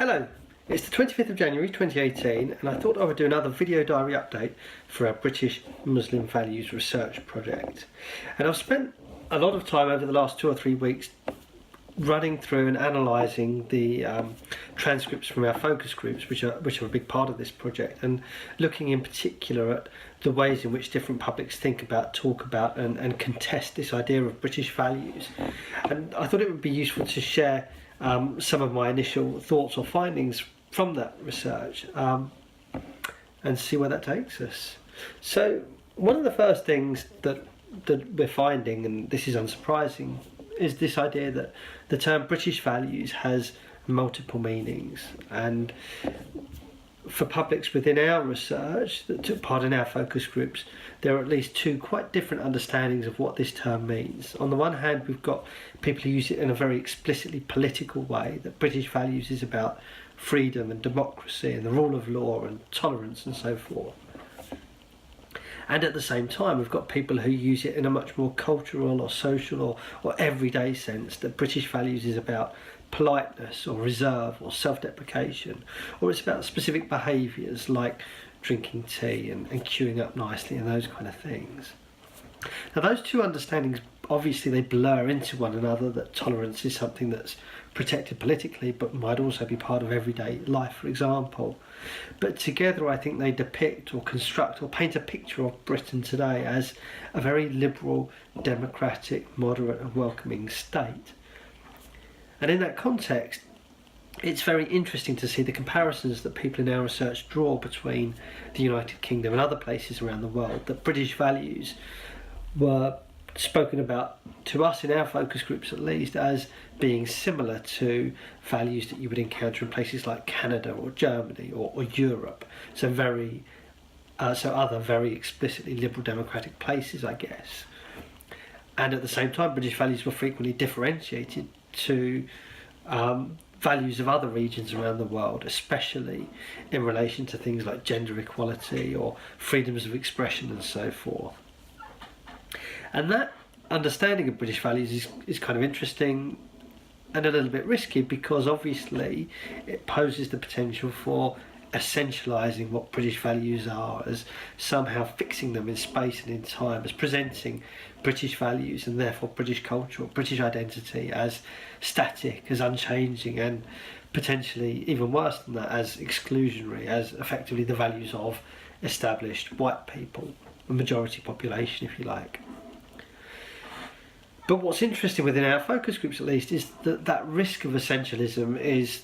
Hello, it's the 25th of January 2018 and I thought I would do another video diary update for our British Muslim Values Research project. And I've spent a lot of time over the last 2 or 3 weeks running through and analysing the transcripts from our focus groups, which are a big part of this project, and looking in particular at the ways in which different publics think about, talk about and contest this idea of British values. And I thought it would be useful to share some of my initial thoughts or findings from that research and see where that takes us. So one of the first things that we're finding, and this is unsurprising, is this idea that the term British values has multiple meanings. And for publics within our research that took part in our focus groups, there are at least 2 quite different understandings of what this term means. On the one hand, we've got people who use it in a very explicitly political way, that British values is about freedom and democracy and the rule of law and tolerance and so forth. And at the same time, we've got people who use it in a much more cultural or social or everyday sense, that British values is about politeness or reserve or self-deprecation, or it's about specific behaviours like drinking tea and queuing up nicely and those kind of things. Now those 2 understandings, obviously they blur into one another, that tolerance is something that's protected politically but might also be part of everyday life, for example. But together I think they depict or construct or paint a picture of Britain today as a very liberal, democratic, moderate and welcoming state. And in that context, it's very interesting to see the comparisons that people in our research draw between the United Kingdom and other places around the world, that British values were spoken about to us in our focus groups at least as being similar to values that you would encounter in places like Canada or Germany or Europe. So other very explicitly liberal democratic places, I guess. And at the same time, British values were frequently differentiated to values of other regions around the world, especially in relation to things like gender equality or freedoms of expression and so forth. And that understanding of British values is kind of interesting and a little bit risky, because obviously it poses the potential for essentialising what British values are, as somehow fixing them in space and in time, as presenting British values and therefore British culture or British identity as static, as unchanging, and potentially even worse than that, as exclusionary, as effectively the values of established white people, a majority population if you like. But what's interesting within our focus groups at least is that risk of essentialism is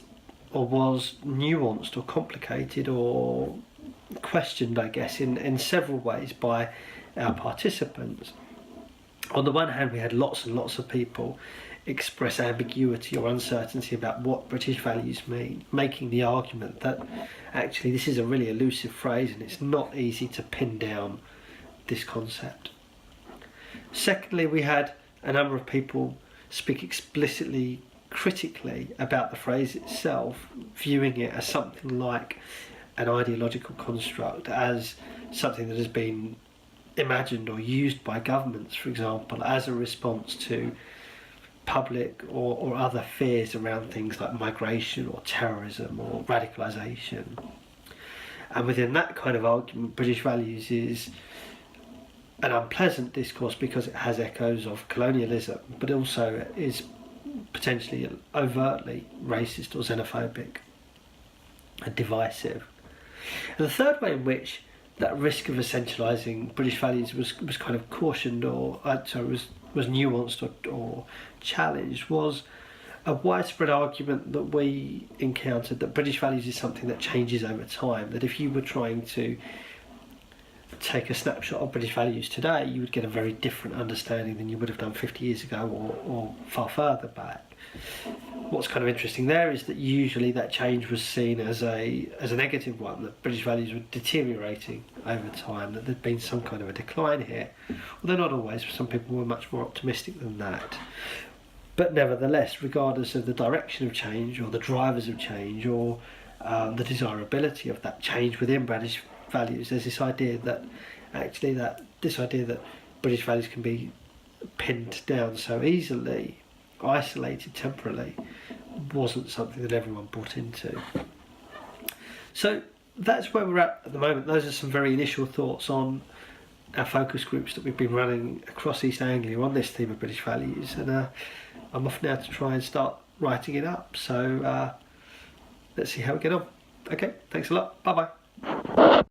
or was nuanced or complicated or questioned, I guess, in several ways by our participants. On the one hand, we had lots and lots of people express ambiguity or uncertainty about what British values mean, making the argument that actually this is a really elusive phrase and it's not easy to pin down this concept. Secondly, we had a number of people speak explicitly critically about the phrase itself, viewing it as something like an ideological construct, as something that has been imagined or used by governments, for example, as a response to public or other fears around things like migration or terrorism or radicalisation. And within that kind of argument, British values is an unpleasant discourse because it has echoes of colonialism, but also is potentially overtly racist or xenophobic and divisive. And the third way in which that risk of essentialising British values was kind of cautioned or was nuanced or challenged was a widespread argument that we encountered that British values is something that changes over time, that if you were trying to take a snapshot of British values today, you would get a very different understanding than you would have done 50 years ago or far further back. What's kind of interesting there is that usually that change was seen as a negative one, that British values were deteriorating over time, that there'd been some kind of a decline here. Although not always, some people were much more optimistic than that. But nevertheless, regardless of the direction of change or the drivers of change or the desirability of that change within British values, there's this idea that British values can be pinned down so easily isolated temporarily wasn't something that everyone bought into. So that's where we're at the moment. Those are some very initial thoughts on our focus groups that we've been running across East Anglia on this theme of British values, and I'm off now to try and start writing it up. So let's see how we get on. Okay, thanks a lot. Bye bye.